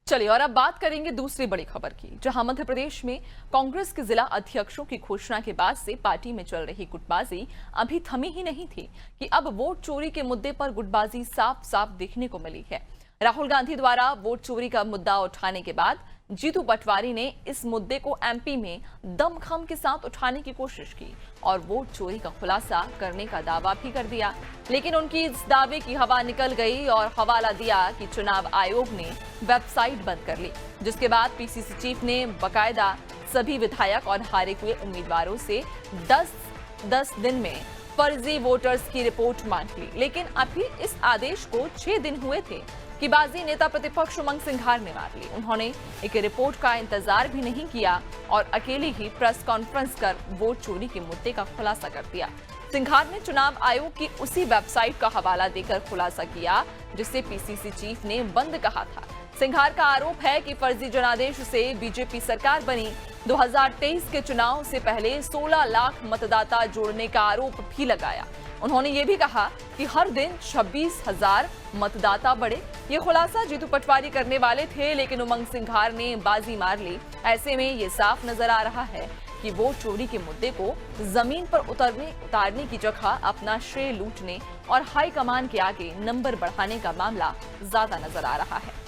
चलिए और अब बात करेंगे दूसरी बड़ी खबर की, जहां मध्य प्रदेश में कांग्रेस के जिला अध्यक्षों की घोषणा के बाद से पार्टी में चल रही गुटबाजी अभी थमी ही नहीं थी कि अब वोट चोरी के मुद्दे पर गुटबाजी साफ साफ देखने को मिली है। राहुल गांधी द्वारा वोट चोरी का मुद्दा उठाने के बाद जीतू पटवारी ने इस मुद्दे को एमपी में दमखम के साथ उठाने की कोशिश की और वोट चोरी का खुलासा करने का दावा भी कर दिया, लेकिन उनकी इस दावे की हवा निकल गई और हवाला दिया कि चुनाव आयोग ने वेबसाइट बंद कर ली, जिसके बाद पीसीसी चीफ ने बकायदा सभी विधायक और हारे हुए उम्मीदवारों से 10 दिन में फर्जी वोटर्स की रिपोर्ट मांग ली। लेकिन अभी इस आदेश को 6 दिन हुए थे कि बाजी नेता प्रतिपक्ष उमंग सिंघार ने मार ली। उन्होंने एक रिपोर्ट का इंतजार भी नहीं किया और अकेले ही प्रेस कॉन्फ्रेंस कर वोट चोरी के मुद्दे का खुलासा कर दिया। सिंघार ने चुनाव आयोग की उसी वेबसाइट का हवाला देकर खुलासा किया जिसे पीसीसी चीफ ने बंद कहा था। सिंघार का आरोप है कि फर्जी जनादेश से बीजेपी सरकार बनी। 2023 के चुनाव से पहले 16 लाख मतदाता जोड़ने का आरोप भी लगाया। उन्होंने ये भी कहा कि हर दिन 26,000 मतदाता बढ़े। ये खुलासा जीतू पटवारी करने वाले थे, लेकिन उमंग सिंघार ने बाजी मार ली। ऐसे में ये साफ नजर आ रहा है कि वोट चोरी के मुद्दे को जमीन पर उतारने की जगह अपना श्रेय लूटने और हाईकमान के आगे नंबर बढ़ाने का मामला ज्यादा नजर आ रहा है।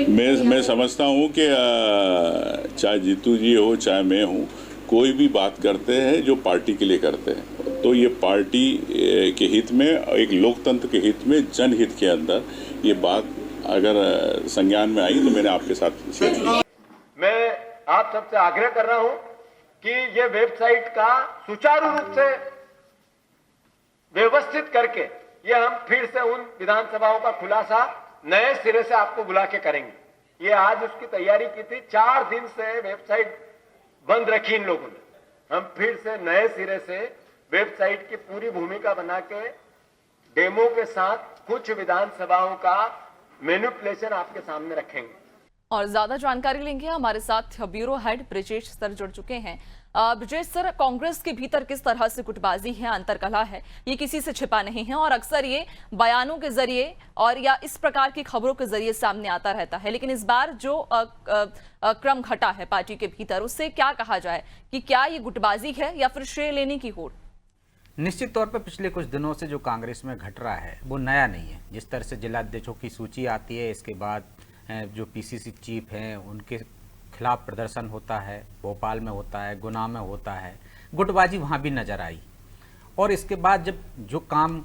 मैं समझता हूँ कि चाहे जीतू जी हो चाहे मैं हूँ, कोई भी बात करते हैं जो पार्टी के लिए करते हैं, तो ये पार्टी के हित में, एक लोकतंत्र के हित में, जनहित के अंदर ये बात अगर संज्ञान में आई तो मैंने आपके साथ शेयर की। मैं आप सबसे आग्रह कर रहा हूँ कि ये वेबसाइट का सुचारू रूप से व्यवस्थित करके ये हम फिर से उन विधानसभाओं का खुलासा नए सिरे से आपको बुला के करेंगे। ये आज उसकी तैयारी की थी, 4 दिन से वेबसाइट बंद रखी इन लोगों ने। हम फिर से नए सिरे से वेबसाइट की पूरी भूमिका बना के डेमो के साथ कुछ विधानसभाओं का मैनिपुलेशन आपके सामने रखेंगे। और ज्यादा जानकारी लेंगे, हमारे साथ ब्यूरो हेड ब्रिजेश सर जुड़ चुके हैं। ब्रिजेश सर, कांग्रेस के भीतर किस तरह से गुटबाजी है, अंतरकलह है, ये किसी से छिपा नहीं है और अक्सर ये बयानों के जरिए और या इस प्रकार की खबरों के जरिए सामने आता रहता है, लेकिन इस बार जो क्रम घटा है पार्टी के भीतर, उससे क्या कहा जाए कि क्या ये गुटबाजी है या फिर श्रेय लेने की होड़? निश्चित तौर पर पिछले कुछ दिनों से जो कांग्रेस में घट रहा है वो नया नहीं है। जिस तरह से जिलाध्यक्षों की सूची आती है, इसके बाद जो पीसीसी चीफ हैं उनके खिलाफ प्रदर्शन होता है, भोपाल में होता है, गुना में होता है, गुटबाजी वहाँ भी नजर आई। और इसके बाद जब जो काम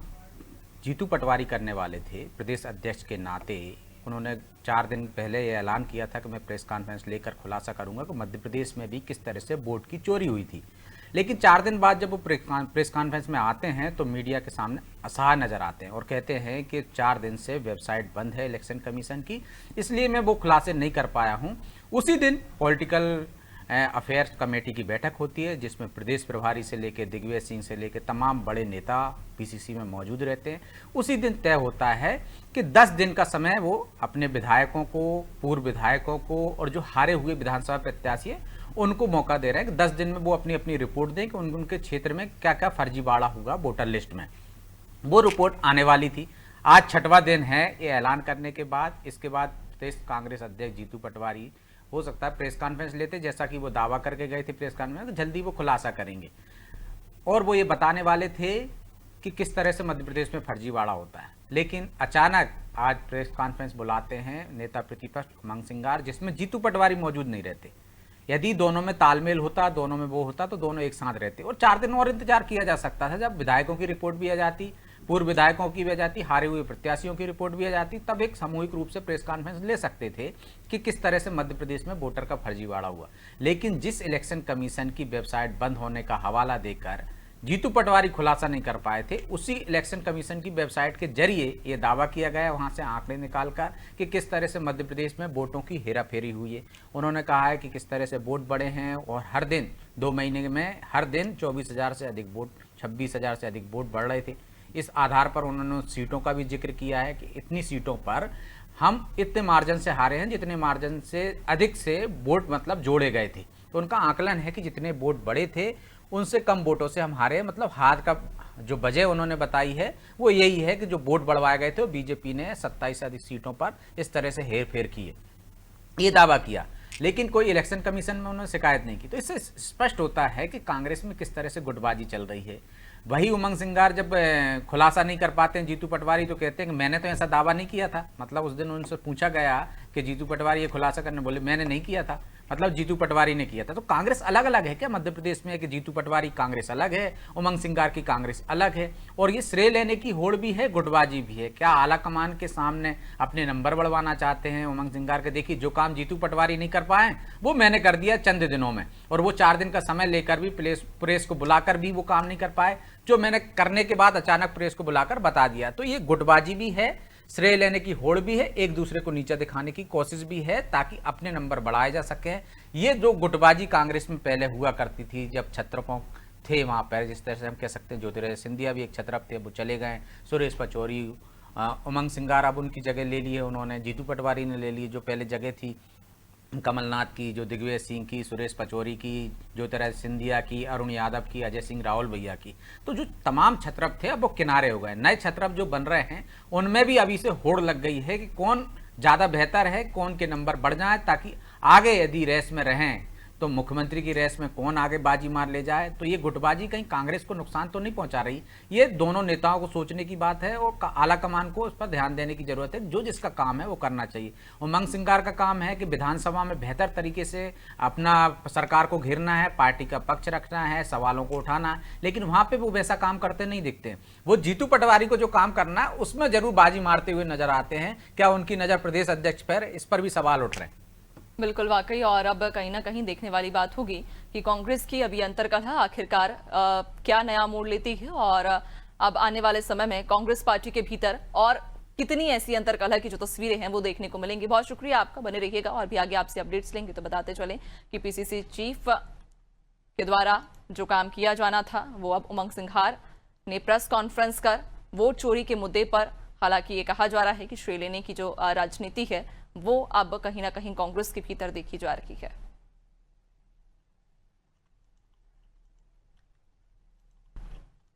जीतू पटवारी करने वाले थे प्रदेश अध्यक्ष के नाते, उन्होंने 4 दिन पहले ये ऐलान किया था कि मैं प्रेस कॉन्फ्रेंस लेकर खुलासा करूंगा कि मध्य प्रदेश में भी किस तरह से वोट की चोरी हुई थी। लेकिन 4 दिन बाद जब वो प्रेस कॉन्फ्रेंस में आते हैं तो मीडिया के सामने असहाय नजर आते हैं और कहते हैं कि 4 दिन से वेबसाइट बंद है इलेक्शन कमीशन की, इसलिए मैं वो खुलासे नहीं कर पाया हूँ। उसी दिन पॉलिटिकल अफेयर्स कमेटी की बैठक होती है जिसमें प्रदेश प्रभारी से लेकर दिग्विजय सिंह से लेकर तमाम बड़े नेता पीसीसी में मौजूद रहते हैं। उसी दिन तय होता है कि 10 दिन का समय वो अपने विधायकों को, पूर्व विधायकों को और जो हारे हुए विधानसभा प्रत्याशी हैं उनको मौका दे रहे हैं कि 10 दिन में वो अपनी अपनी रिपोर्ट दें कि उनके क्षेत्र में क्या क्या फर्जीवाड़ा हुआ वोटर लिस्ट में। वो रिपोर्ट आने वाली थी। आज 6वां दिन है ये ऐलान करने के बाद। इसके बाद प्रदेश कांग्रेस अध्यक्ष जीतू पटवारी हो सकता है प्रेस कॉन्फ्रेंस लेते, जैसा कि वो दावा करके गए थे प्रेस कॉन्फ्रेंस में, तो जल्दी वो खुलासा करेंगे और वो ये बताने वाले थे कि किस तरह से मध्य प्रदेश में फर्जीवाड़ा होता है। लेकिन अचानक आज प्रेस कॉन्फ्रेंस बुलाते हैं नेता प्रतिपक्ष उमंग सिंघार, जिसमें जीतू पटवारी मौजूद नहीं रहते। यदि दोनों में तालमेल होता, दोनों में वो होता तो दोनों एक साथ रहते और 4 दिन और इंतजार किया जा सकता था। जब विधायकों की रिपोर्ट भी आ जाती, पूर्व विधायकों की भी आ जाती, हारे हुए प्रत्याशियों की रिपोर्ट भी आ जाती, तब एक सामूहिक रूप से प्रेस कॉन्फ्रेंस ले सकते थे कि किस तरह से मध्य प्रदेश में वोटर का फर्जीवाड़ा हुआ। लेकिन जिस इलेक्शन कमीशन की वेबसाइट बंद होने का हवाला देकर जीतू पटवारी खुलासा नहीं कर पाए थे, उसी इलेक्शन कमीशन की वेबसाइट के जरिए ये दावा किया गया वहां से आंकड़े निकालकर कि किस तरह से मध्य प्रदेश में वोटों की हेराफेरी हुई है। उन्होंने कहा है कि किस तरह से वोट बढ़े हैं और हर दिन 2 महीने में हर दिन 24,000 से अधिक वोट, 26,000 से अधिक वोट बढ़ रहे थे। इस आधार पर उन्होंने सीटों का भी जिक्र किया है कि इतनी सीटों पर हम इतने मार्जिन से हारे हैं जितने मार्जिन से अधिक से वोट मतलब जोड़े गए थे। तो उनका आकलन है कि जितने वोट बड़े थे उनसे कम वोटों से हम हारे। मतलब हाथ का जो वजह उन्होंने बताई है वो यही है कि जो वोट बढ़वाए गए थे वो बीजेपी ने 27 से अधिक सीटों पर इस तरह से हेर फेर किए, ये दावा किया, लेकिन कोई इलेक्शन कमीशन में उन्होंने शिकायत नहीं की। तो इससे स्पष्ट होता है कि कांग्रेस में किस तरह से गुटबाजी चल रही है। वही उमंग सिंगार जब खुलासा नहीं कर पाते हैं जीतू पटवारी तो कहते हैं कि मैंने तो ऐसा दावा नहीं किया था। मतलब उस दिन उनसे पूछा गया कि जीतू पटवारी ये खुलासा करने, बोले मैंने नहीं किया था, मतलब जीतू पटवारी ने किया था। तो कांग्रेस अलग अलग है क्या मध्य प्रदेश में? कि जीतू पटवारी कांग्रेस अलग है, उमंग सिंगार की कांग्रेस अलग है, और ये श्रेय लेने की होड़ भी है, गुटबाजी भी है। क्या आला कमान के सामने अपने नंबर बढ़वाना चाहते हैं उमंग सिंगार के? देखिए जो काम जीतू पटवारी नहीं कर पाए वो मैंने कर दिया चंद दिनों में, और वो 4 दिन का समय लेकर भी प्रेस को बुलाकर भी वो काम नहीं कर पाए जो मैंने करने के बाद अचानक प्रेस को बुलाकर बता दिया। तो ये गुटबाजी भी है, श्रेय लेने की होड़ भी है, एक दूसरे को नीचा दिखाने की कोशिश भी है ताकि अपने नंबर बढ़ाए जा सके। ये जो गुटबाजी कांग्रेस में पहले हुआ करती थी जब छत्रपों थे वहां पर, जिस तरह से हम कह सकते हैं ज्योतिरादित्य सिंधिया भी एक छत्रप थे, वो चले गए, सुरेश पचौरी, उमंग सिंगार अब उनकी जगह ले लिए उन्होंने, जीतू पटवारी ने ले ली जो पहले जगह थी कमलनाथ की, जो दिग्विजय सिंह की, सुरेश पचौरी की, ज्योतिरादित्य सिंधिया की, अरुण यादव की, अजय सिंह रावल भैया की। तो जो तमाम छत्रप थे अब वो किनारे हो गए। नए छत्रप जो बन रहे हैं उनमें भी अभी से होड़ लग गई है कि कौन ज़्यादा बेहतर है, कौन के नंबर बढ़ जाए, ताकि आगे यदि रेस में रहें तो मुख्यमंत्री की रेस में कौन आगे बाजी मार ले जाए। तो ये गुटबाजी कहीं कांग्रेस को नुकसान तो नहीं पहुंचा रही। ये दोनों नेताओं को सोचने की बात है और आला कमान को उस पर ध्यान देने की जरूरत है। जो जिसका काम है वो करना चाहिए। उमंग सिंगार का काम है कि विधानसभा में बेहतर तरीके से अपना सरकार को घेरना है, पार्टी का पक्ष रखना है, सवालों को उठाना है, लेकिन वहां पर वो वैसा काम करते नहीं दिखते। वो जीतू पटवारी को जो काम करना है उसमें जरूर बाजी मारते हुए नजर आते हैं। क्या उनकी नजर प्रदेश अध्यक्ष पर? इस पर भी सवाल उठ रहे हैं। बिल्कुल वाकई, और अब कहीं ना कहीं देखने वाली बात होगी कि कांग्रेस की अभी अंतर्कलह आखिरकार क्या नया मोड़ लेती है, और अब आने वाले समय में कांग्रेस पार्टी के भीतर और कितनी ऐसी अंतर्कलह की जो तस्वीरें हैं वो देखने को मिलेंगी। बहुत शुक्रिया आपका, बने रहिएगा और भी आगे आपसे अपडेट्स लेंगे। तो बताते चलें कि पीसीसी चीफ के द्वारा जो काम किया जाना था वो अब उमंग सिंघार ने प्रेस कॉन्फ्रेंस कर वोट चोरी के मुद्दे पर, हालांकि ये कहा जा रहा है कि श्रेय लेने की जो राजनीति है वो अब कहीं ना कहीं कांग्रेस के भीतर देखी जा रही है।